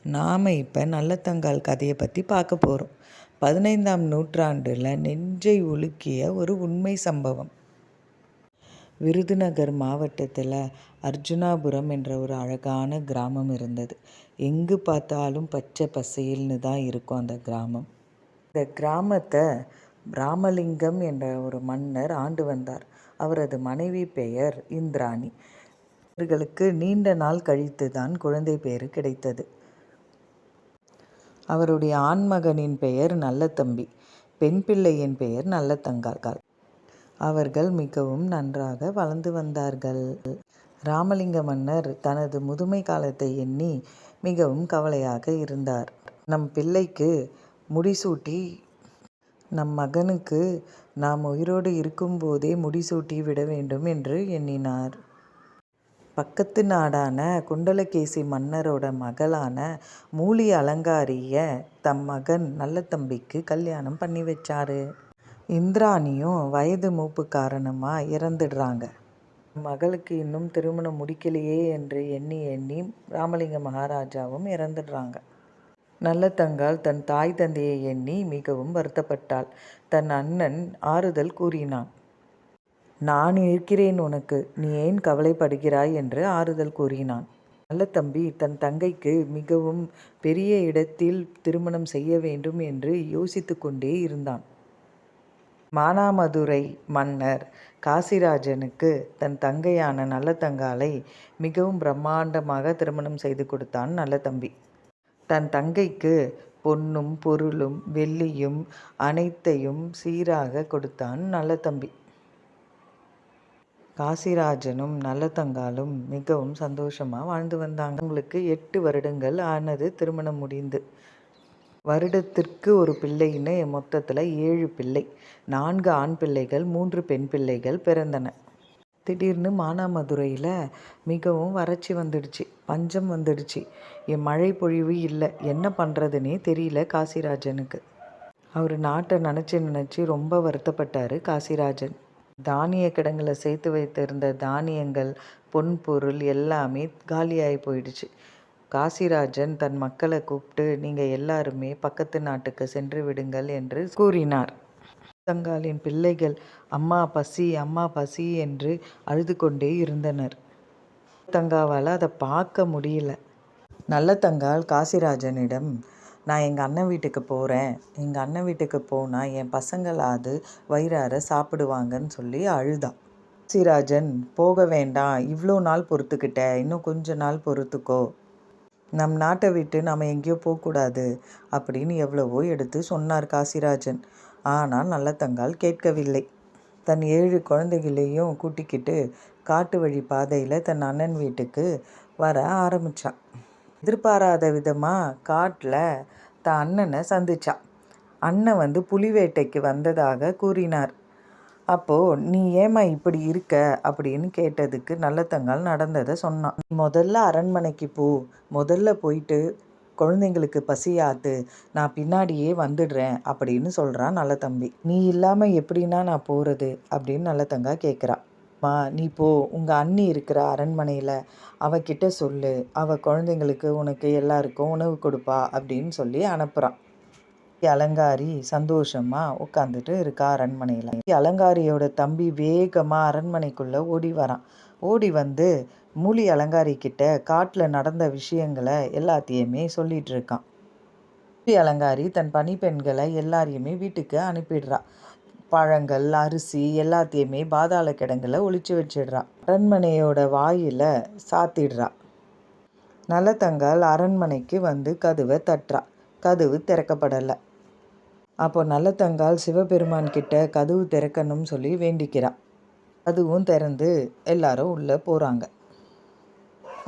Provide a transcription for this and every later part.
நாம் இப்போ நல்லதங்காள் கதையை பற்றி பார்க்க போகிறோம். 15ஆம் நூற்றாண்டில் நெஞ்சை உலுக்கிய ஒரு உண்மை சம்பவம். விருதுநகர் மாவட்டத்தில் அர்ஜுனாபுரம் என்ற ஒரு அழகான கிராமம் இருந்தது. எங்கு பார்த்தாலும் பச்சை பசேல்னு தான் இருக்கும் அந்த கிராமம். இந்த கிராமத்தை ராமலிங்கம் என்ற ஒரு மன்னர் ஆண்டு வந்தார். அவரது மனைவி பெயர் இந்திராணி. இவர்களுக்கு நீண்ட நாள் கழித்து தான் குழந்தை பேறு கிடைத்தது. அவருடைய ஆண்மகனின் பெயர் நல்லதம்பி, பெண் பிள்ளையின் பெயர் நல்லதங்காள். அவர்கள் மிகவும் நன்றாக வளர்ந்து வந்தார்கள். ராமலிங்க மன்னர் தனது முதுமை காலத்தை எண்ணி மிகவும் கவலையாக இருந்தார். நம் பிள்ளைக்கு முடிசூட்டி, நம் மகனுக்கு நாம் உயிரோடு இருக்கும்போதே முடிசூட்டி விட வேண்டும் என்று எண்ணினார். பக்கத்து நாடான குண்டலகேசி மன்னரோட மகளான மூலி அலங்காரிய தம் மகன் நல்லதம்பிக்கு கல்யாணம் பண்ணி வச்சாரு. இந்திராணியும் வயது மூப்பு காரணமாக இறந்துடுறாங்க. மகளுக்கு இன்னும் திருமணம் முடிக்கலையே என்று எண்ணி எண்ணி ராமலிங்க மகாராஜாவும் இறந்துடுறாங்க. நல்லதங்காள் தன் தாய் தந்தையை எண்ணி மிகவும் வருத்தப்பட்டாள். தன் அண்ணன் ஆறுதல் கூறினான். நான் இருக்கிறேன் உனக்கு, நீ ஏன் கவலைப்படுகிறாய் என்று ஆறுதல் கூறினான். நல்லதம்பி தன் தங்கைக்கு மிகவும் பெரிய இடத்தில் திருமணம் செய்ய வேண்டும் என்று யோசித்து கொண்டே இருந்தான். மானாமதுரை மன்னர் காசிராஜனுக்கு தன் தங்கையான நல்லதங்காளை மிகவும் பிரம்மாண்டமாக திருமணம் செய்து கொடுத்தான் நல்லதம்பி. தன் தங்கைக்கு பொன்னும் பொருளும் வெள்ளியும் அனைத்தையும் சீராக கொடுத்தான் நல்லதம்பி. காசிராஜனும் நல்லதங்காளும் மிகவும் சந்தோஷமாக வாழ்ந்து வந்தாங்க. அவங்களுக்கு 8 வருடங்கள் ஆனது திருமணம் முடிந்து. வருடத்திற்கு ஒரு பிள்ளைன்னு மொத்தத்தில் 7 பிள்ளை. 4 ஆண் பிள்ளைகள், 3 பெண் பிள்ளைகள் பிறந்தன. திடீர்னு மானாமதுரையில் மிகவும் வறட்சி வந்துடுச்சு, பஞ்சம் வந்துடுச்சு. மழை பொழிவு இல்லை, என்ன பண்ணுறதுனே தெரியல காசிராஜனுக்கு. அவர் நாட்டை நினச்சி ரொம்ப வருத்தப்பட்டார் காசிராஜன். தானிய கிடங்குல சேர்த்து வைத்திருந்த தானியங்கள், பொன் பொருள் எல்லாமே காலியாகி போயிடுச்சு. காசிராஜன் தன் மக்களை கூப்பிட்டு, நீங்கள் எல்லாருமே பக்கத்து நாட்டுக்கு சென்று விடுங்கள் என்று கூறினார். நல்லதங்காளின் பிள்ளைகள் அம்மா பசி அம்மா பசி என்று அழுது கொண்டே இருந்தனர். நல்லதங்காவால் அதை பார்க்க முடியல. நல்லதங்காள் காசிராஜனிடம், நான் எங்கள் அண்ணன் வீட்டுக்கு போகிறேன், எங்கள் அண்ணன் வீட்டுக்கு போனால் என் பசங்களாவது வயிறார சாப்பிடுவாங்கன்னு சொல்லி அழுதான். காசிராஜன், போக வேண்டாம், இவ்வளோ நாள் பொறுத்துக்கிட்ட, இன்னும் கொஞ்ச நாள் பொறுத்துக்கோ, நம் நாட்டை விட்டு நாம் எங்கேயோ போகக்கூடாது அப்படின்னு எவ்வளவோ எடுத்து சொன்னார் காசிராஜன். ஆனால் நல்லதங்காள் கேட்கவில்லை. தன் 7 குழந்தைகளையும் கூட்டிக்கிட்டு காட்டு வழி பாதையில் தன் அண்ணன் வீட்டுக்கு வர ஆரம்பித்தான். எதிர்பாராத விதமாக காட்டில் தன் அண்ணனை சந்திச்சான். அண்ணன் புலி வேட்டைக்கு வந்ததாக கூறினார். அப்போது, நீ ஏமா இப்படி இருக்க அப்படின்னு கேட்டதுக்கு நல்லதங்காள் நடந்ததை சொன்னான். முதல்ல அரண்மனைக்கு போ, முதல்ல போயிட்டு குழந்தைங்களுக்கு பசியாத்து, நான் பின்னாடியே வந்துடுறேன் அப்படின்னு சொல்கிறான் நல்லதம்பி. நீ இல்லாமல் எப்படின்னா நான் போகிறது அப்படின்னு நல்லதங்கா கேட்குறா. நீ போ, உங்கள் அண்ணி இருக்கிற அரண்மனையில் அவகிட்ட சொல்லு, அவள் குழந்தைங்களுக்கு உனக்கு எல்லாருக்கும் உணவு கொடுப்பா அப்படின்னு சொல்லி அனுப்புகிறான். அலங்காரி சந்தோஷமாக உட்காந்துட்டு இருக்கா அரண்மனையில். அலங்காரியோட தம்பி வேகமாக அரண்மனைக்குள்ளே ஓடி வரான். ஓடி வந்து மூலி அலங்காரி கிட்ட காட்டில் நடந்த விஷயங்களை எல்லாத்தையுமே சொல்லிட்டு இருக்கான். மூலி அலங்காரி தன் பணிப்பெண்களை எல்லாரையுமே வீட்டுக்கு அனுப்பிடுறா. பழங்கள், அரிசி எல்லாத்தையுமே பாதாள கிடங்குல ஒளிச்சு வச்சிடுறா. அரண்மனையோட வாயில சாத்திடுறா. நல்லதங்காள் அரண்மனைக்கு வந்து கதவை தட்டுறா. கதவு திறக்கப்படலை. அப்போ நல்லதங்காள் சிவபெருமான் கிட்ட கதவு திறக்கணும்னு சொல்லி வேண்டிக்கிறா. அதுவும் திறந்து எல்லாரும் உள்ளே போகிறாங்க.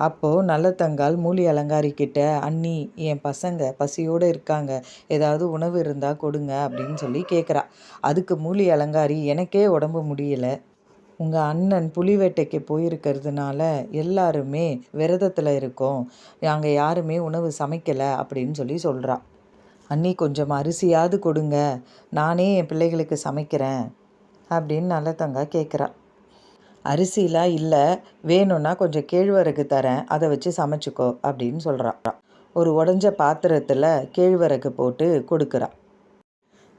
அப்போது நல்லதங்காள் மூலி அலங்காரி கிட்ட, அண்ணி, என் பசங்க பசியோடு இருக்காங்க, ஏதாவது உணவு இருந்தால் கொடுங்க அப்படின்னு சொல்லி கேட்குறா. அதுக்கு மூலி அலங்காரி, எனக்கே உடம்பு முடியலை, உங்கள் அண்ணன் புலி வேட்டைக்கு போயிருக்கிறதுனால எல்லாருமே விரதத்தில் இருக்கோம், நாங்கள் யாருமே உணவு சமைக்கலை அப்படின்னு சொல்லி சொல்கிறா. அண்ணி, கொஞ்சம் அரிசியாவது கொடுங்க, நானே என் பிள்ளைகளுக்கு சமைக்கிறேன் அப்படின்னு நல்லதங்கா கேட்குறா. அரிசிலாம் இல்லை, வேணும்னா கொஞ்சம் கேழ்வரகு தரேன், அதை வச்சு சமைச்சிக்கோ அப்படின்னு சொல்கிறா. ஒரு உடஞ்ச பாத்திரத்தில் கேழ்வரகு போட்டு கொடுக்குறா.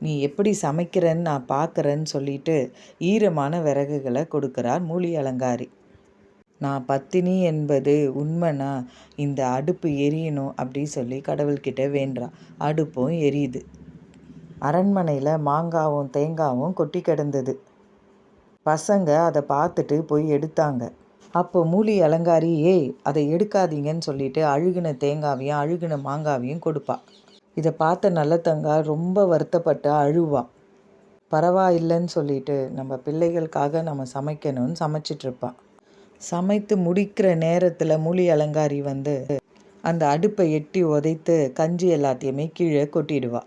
நீ எப்படி சமைக்கிறன்னு நான் பார்க்குறேன்னு சொல்லிட்டு ஈரமான விறகுகளை கொடுக்குறார் மூலி அலங்காரி. நான் பத்தினி என்பது உண்மைனா இந்த அடுப்பு எரியணும் அப்படி சொல்லி கடவுள்கிட்ட வேண்டுறா. அடுப்பும் எரியுது. அரண்மனையில் மாங்காவும் தேங்காவும் கொட்டி கிடந்தது. பசங்க அதை பார்த்துட்டு போய் எடுத்தாங்க. அப்போ மூலி அலங்காரி அதை எடுக்காதீங்கன்னு சொல்லிட்டு அழுகின தேங்காவையும் அழுகின மாங்காவையும் கொடுப்பா. இதை பார்த்த நல்லதங்கா ரொம்ப வருத்தப்பட்டு அழுவா. பரவாயில்லைன்னு சொல்லிட்டு நம்ம பிள்ளைகளுக்காக நம்ம சமைக்கணும்னு சமைச்சிட்ருப்பா. சமைத்து முடிக்கிற நேரத்தில் மூலி அலங்காரி வந்து அந்த அடுப்பை எட்டி உதைத்து கஞ்சி எல்லாத்தையுமே கீழே கொட்டிடுவா.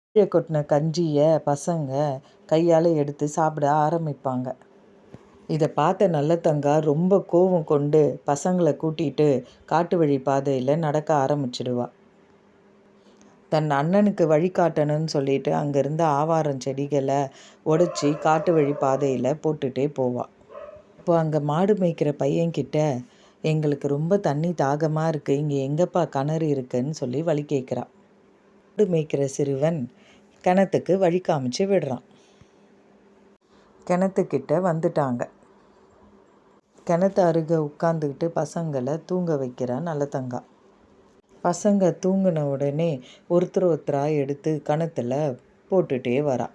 கீழே கொட்டின கஞ்சியை பசங்க கையால் எடுத்து சாப்பிட ஆரம்பிப்பாங்க. இதை பார்த்த நல்லதங்கா ரொம்ப கோபம் கொண்டு பசங்களை கூட்டிகிட்டு காட்டு வழி பாதையில் நடக்க ஆரம்பிச்சிடுவா. தன் அண்ணனுக்கு வழிகாட்டணும்னு சொல்லிட்டு அங்கேருந்த ஆவாரம் செடிகளை உடைச்சி காட்டு வழி பாதையில் போட்டுகிட்டே போவாள். இப்போ அங்கே மாடு மேய்க்கிற பையன்கிட்ட எங்களுக்கு ரொம்ப தண்ணி தாகமாக இருக்குது, இங்கே எங்கேப்பா கிணறு இருக்குன்னு சொல்லி வழி கேட்குறான். மாடு மேய்க்கிற சிறுவன் கிணத்துக்கு வழி காமிச்சு விடுறான். கிணத்துக்கிட்ட வந்துட்டாங்க. கிணத்து அருகே உட்காந்துக்கிட்டு பசங்களை தூங்க வைக்கிறான் நல்லதங்கா. பசங்க தூங்கின உடனே ஒருத்தராக எடுத்து கிணத்துல போட்டுகிட்டே வரான்.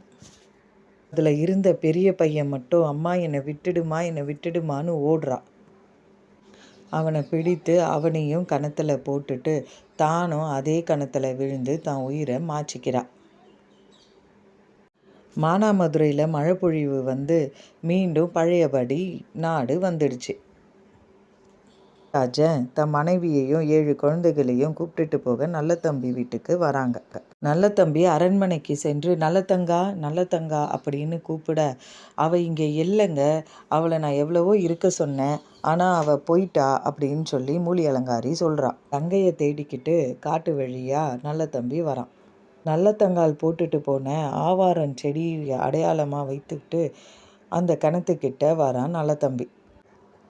அதில் இருந்த பெரிய பையன் மட்டும் அம்மா என்னை விட்டுடுமான்னு ஓடுறான். அவனை பிடித்து அவனையும் கிணத்துல போட்டுட்டு தானும் அதே கிணத்துல விழுந்து தான் உயிரை மாச்சிக்கிறான். மானாமதுரையில் மழை பொழிவு வந்து மீண்டும் பழையபடி நாடு வந்துடுச்சு. ராஜன் தன் மனைவியையும் 7 குழந்தைகளையும் கூப்பிட்டுட்டு போக நல்லதம்பி வீட்டுக்கு வராங்க. நல்லதம்பி அரண்மனைக்கு சென்று நல்லதங்கா அப்படின்னு கூப்பிட, அவள் இங்கே இல்லைங்க, அவளை நான் எவ்வளவோ இருக்க சொன்னேன், ஆனால் அவள் போயிட்டா அப்படின்னு சொல்லி மூலி அலங்காரி சொல்கிறா. தங்கையை தேடிக்கிட்டு காட்டு வழியாக நல்லதம்பி வரான். நல்லதங்கால் போட்டுட்டு போன ஆவாரம் செடி அடையாளமாக வைத்துக்கிட்டு அந்த கிணத்துக்கிட்ட வரான் நல்லதம்பி.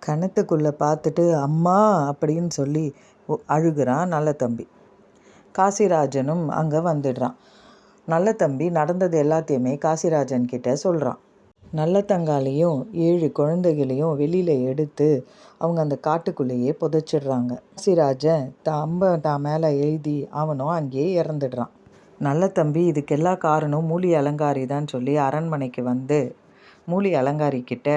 கிணத்துக்குள்ளே பார்த்துட்டு அம்மா அப்படின்னு சொல்லி அழுகிறான் நல்லதம்பி. காசிராஜனும் அங்கே வந்துடுறான். நல்லதம்பி நடந்தது எல்லாத்தையுமே காசிராஜன் கிட்ட சொல்கிறான். நல்லதங்காலையும் 7 குழந்தைகளையும் வெளியில் எடுத்து அவங்க அந்த காட்டுக்குள்ளேயே புதைச்சிடுறாங்க. காசிராஜன் அம்பை தான் மேலே எழுதி அவனும் அங்கேயே இறந்துடுறான். நல்லதம்பி இதுக்கெல்லாம் காரணம் மூலி அலங்காரி தான் சொல்லி அரண்மனைக்கு வந்து மூலி அலங்காரிக்கிட்ட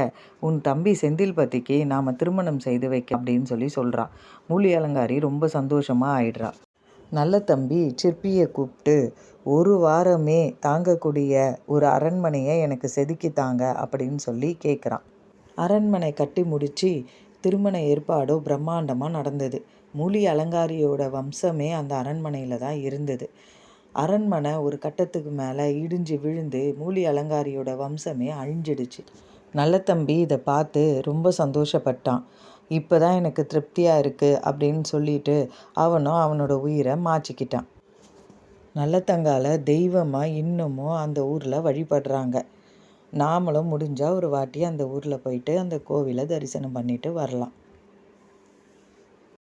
உன் தம்பி செந்தில்பதிக்கு நாம் திருமணம் செய்து வைக்க அப்படின்னு சொல்லி சொல்கிறான். மூலி அலங்காரி ரொம்ப சந்தோஷமாக ஆயிடுறா. நல்லதம்பி சிற்பியை கூப்பிட்டு 1 வாரமே தாங்கக்கூடிய ஒரு அரண்மனையை எனக்கு செதுக்கித்தாங்க அப்படின்னு சொல்லி கேட்குறான். அரண்மனை கட்டி முடித்து திருமண ஏற்பாடோ பிரம்மாண்டமாக நடந்தது. மூலி அலங்காரியோட வம்சமே அந்த அரண்மனையில் தான் இருந்தது. அரண்மனை ஒரு கட்டத்துக்கு மேலே இடிஞ்சு விழுந்து மூலி அலங்காரியோட வம்சமே அழிஞ்சிடுச்சு. நல்லதம்பி இதை பார்த்து ரொம்ப சந்தோஷப்பட்டான். இப்போ தான் எனக்கு திருப்தியாக இருக்குது அப்படின்னு சொல்லிட்டு அவனும் அவனோட உயிரை மாச்சிக்கிட்டான். நல்லதங்கால தெய்வமாக இன்னமும் அந்த ஊரில் வழிபடுறாங்க. நாமளும் முடிஞ்சால் ஒரு வாட்டி அந்த ஊரில் போயிட்டு அந்த கோவிலை தரிசனம் பண்ணிட்டு வரலாம்.